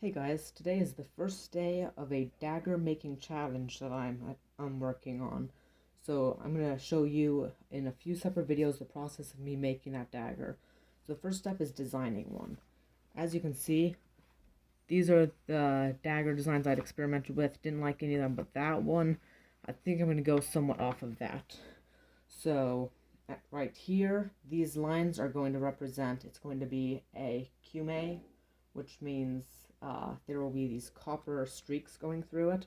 Hey guys, today is the first day of a dagger making challenge that I'm working on. So I'm going to show you in a few separate videos the process of me making that dagger. So the first step is designing one. As you can see, these are the dagger designs I'd experimented with. Didn't like any of them, but that one, I think I'm going to go somewhat off of that. So right here, these lines are going to represent, it's going to be a kume, which means there will be these copper streaks going through it.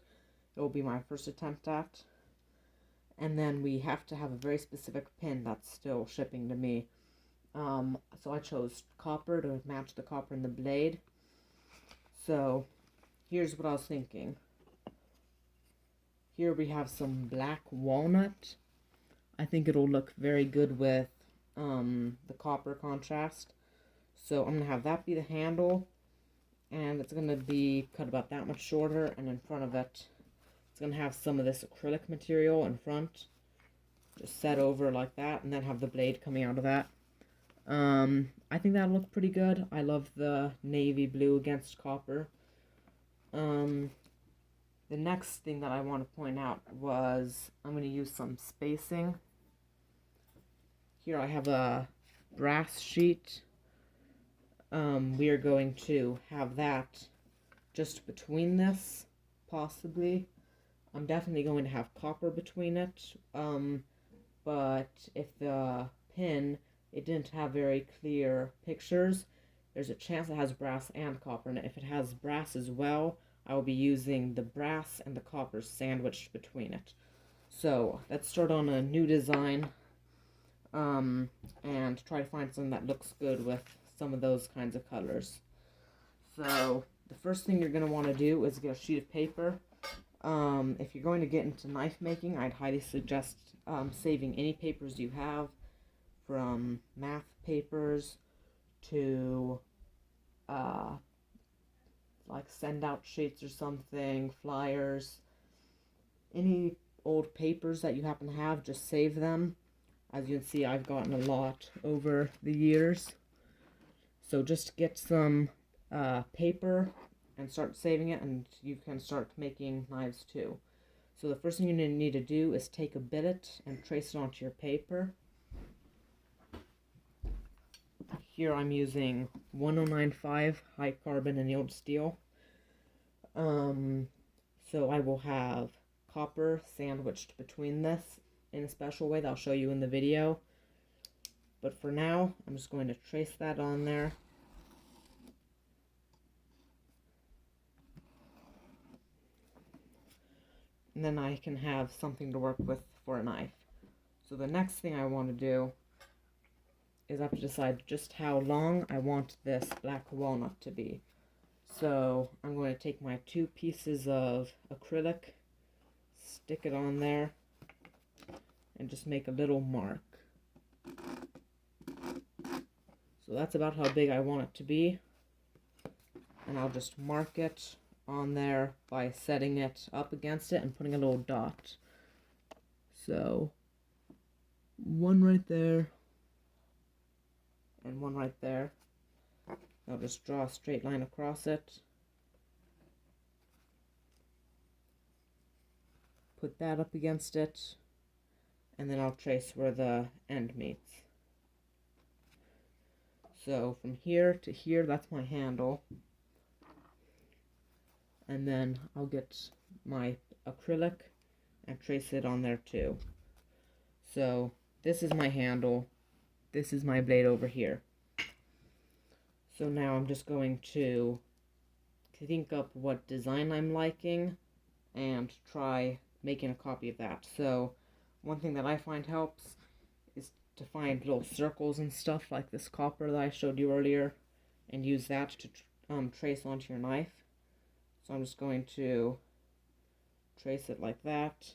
It will be my first attempt at. And then we have to have a very specific pin that's still shipping to me. So I chose copper to match the copper in the blade. So here's what I was thinking. Here we have some black walnut. I think it'll look very good with the copper contrast. So I'm going to have that be the handle. And it's going to be cut about that much shorter, and in front of it, it's going to have some of this acrylic material in front, just set over like that, and then have the blade coming out of that. I think that'll look pretty good. I love the navy blue against copper. The next thing that I want to point out was I'm going to use some spacing. Here I have a brass sheet. We are going to have that just between this, possibly. I'm definitely going to have copper between it, but if the pin, it didn't have very clear pictures, there's a chance it has brass and copper in it. If it has brass as well, I will be using the brass and the copper sandwiched between it. So let's start on a new design, and try to find something that looks good with some of those kinds of colors. So the first thing you're going to want to do is get a sheet of paper. If you're going to get into knife making, I'd highly suggest saving any papers you have, from math papers to like send out sheets or something, flyers, any old papers that you happen to have, just save them. As you can see, I've gotten a lot over the years. So just get some paper and start saving it, and you can start making knives too. So the first thing you need to do is take a billet and trace it onto your paper. Here I'm using 1095 high carbon annealed steel. So I will have copper sandwiched between this in a special way that I'll show you in the video. But for now, I'm just going to trace that on there. And then I can have something to work with for a knife. So the next thing I want to do is I have to decide just how long I want this black walnut to be. So I'm going to take my 2 pieces of acrylic, stick it on there, and just make a little mark. So that's about how big I want it to be. And I'll just mark it on there by setting it up against it and putting a little dot. So, one right there, and one right there. I'll just draw a straight line across it. Put that up against it, and then I'll trace where the end meets. So from here to here, that's my handle. And then I'll get my acrylic and trace it on there too. So this is my handle. This is my blade over here. So now I'm just going to think up what design I'm liking and try making a copy of that. So one thing that I find helps is to find little circles and stuff like this copper that I showed you earlier, and use that to trace onto your knife. So I'm just going to trace it like that,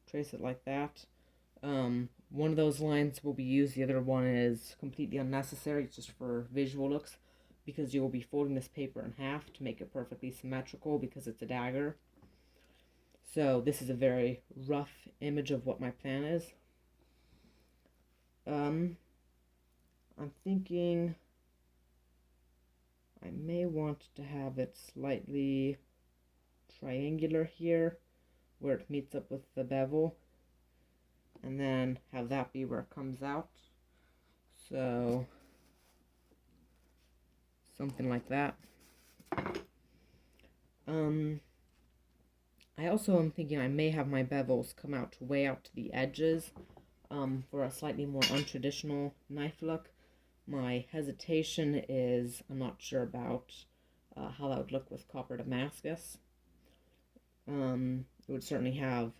trace it like that. One of those lines will be used, the other one is completely unnecessary. It's just for visual looks, because you will be folding this paper in half to make it perfectly symmetrical because it's a dagger. So this is a very rough image of what my plan is. I'm thinking I may want to have it slightly triangular here where it meets up with the bevel, and then have that be where it comes out. So something like that. I also am thinking I may have my bevels come out way out to the edges for a slightly more untraditional knife look. My hesitation is I'm not sure about how that would look with copper Damascus. It would certainly have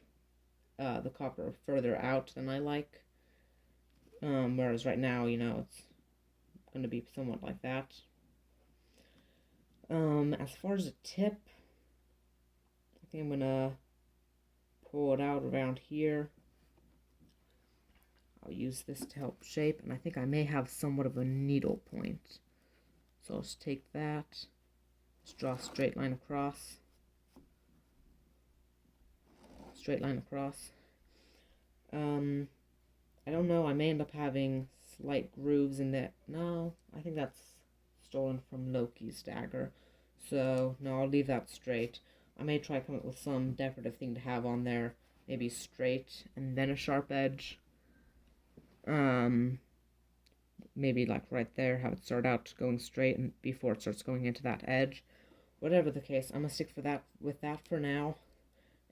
the copper further out than I like, whereas right now, it's going to be somewhat like that. As far as the tip, I think I'm going to pull it out around here. I'll use this to help shape, and I think I may have somewhat of a needle point. So I'll just take that, just draw a straight line across. Straight line across. I don't know, I may end up having slight grooves in that. No, I think that's stolen from Loki's dagger. So, no, I'll leave that straight. I may try to come up with some decorative thing to have on there. Maybe straight and then a sharp edge. Maybe like right there, have it start out going straight and before it starts going into that edge. Whatever the case, I'm going to stick with that for now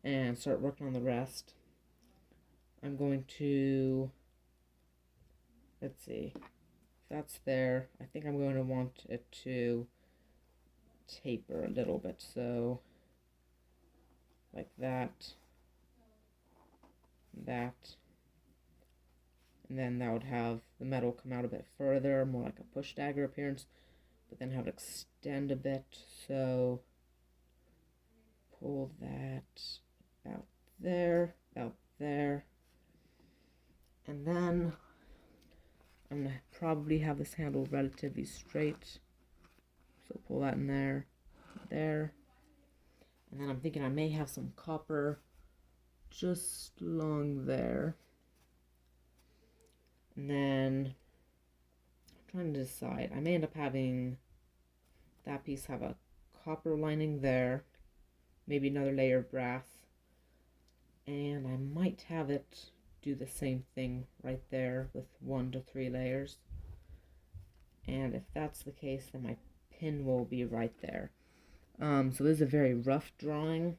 and start working on the rest. I'm going to, let's see, if that's there, I think I'm going to want it to taper a little bit, so like that, and then that would have the metal come out a bit further, more like a push dagger appearance, but then have it extend a bit, so pull that about there, and then I'm going to probably have this handle relatively straight, so pull that in there, and then I'm thinking I may have some copper just along there, and then I'm trying to decide, I may end up having that piece have a copper lining there, maybe another layer of brass, and I might have it do the same thing right there with 1 to 3 layers. And if that's the case, then my pin will be right there. So this is a very rough drawing.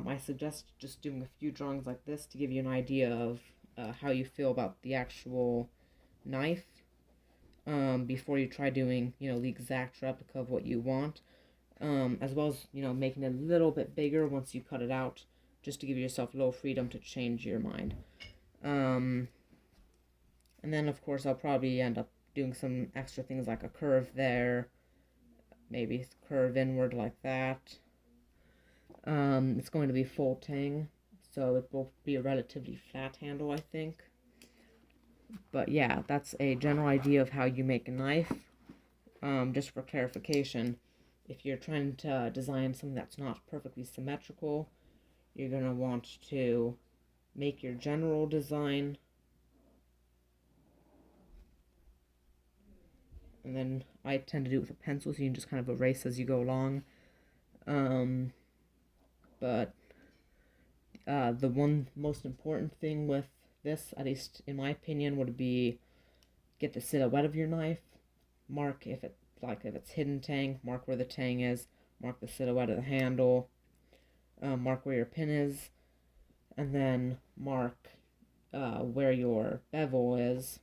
I suggest just doing a few drawings like this to give you an idea of how you feel about the actual knife before you try doing, the exact replica of what you want. As well as, making it a little bit bigger once you cut it out, just to give yourself a little freedom to change your mind. And then, of course, I'll probably end up doing some extra things like a curve there, maybe curve inward like that. It's going to be full tang, so it will be a relatively flat handle, I think. But yeah, that's a general idea of how you make a knife. Just for clarification, if you're trying to design something that's not perfectly symmetrical, you're going to want to make your general design, and then I tend to do it with a pencil, so you can just kind of erase as you go along. But the one most important thing with this, at least in my opinion, would be get the silhouette of your knife, mark if it's hidden tang, mark where the tang is, mark the silhouette of the handle, mark where your pin is, and then mark where your bevel is.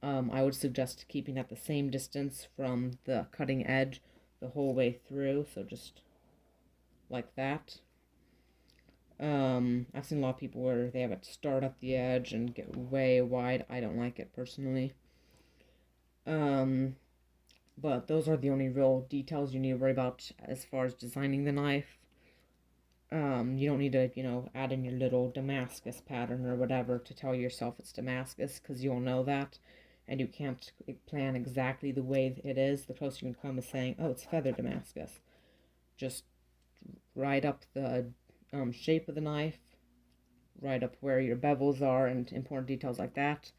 I would suggest keeping at the same distance from the cutting edge the whole way through, so just like that. I've seen a lot of people where they have it start at the edge and get way wide. I don't like it personally. But those are the only real details you need to worry about as far as designing the knife. You don't need to, add in your little Damascus pattern or whatever to tell yourself it's Damascus, because you'll know that, and you can't plan exactly the way it is. The closer you can come is saying, oh, it's feather Damascus. Just write up the shape of the knife, write up where your bevels are, and important details like that,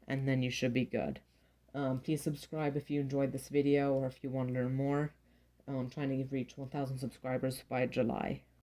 and then you should be good. Please subscribe if you enjoyed this video or if you want to learn more. I'm trying to reach 1,000 subscribers by July.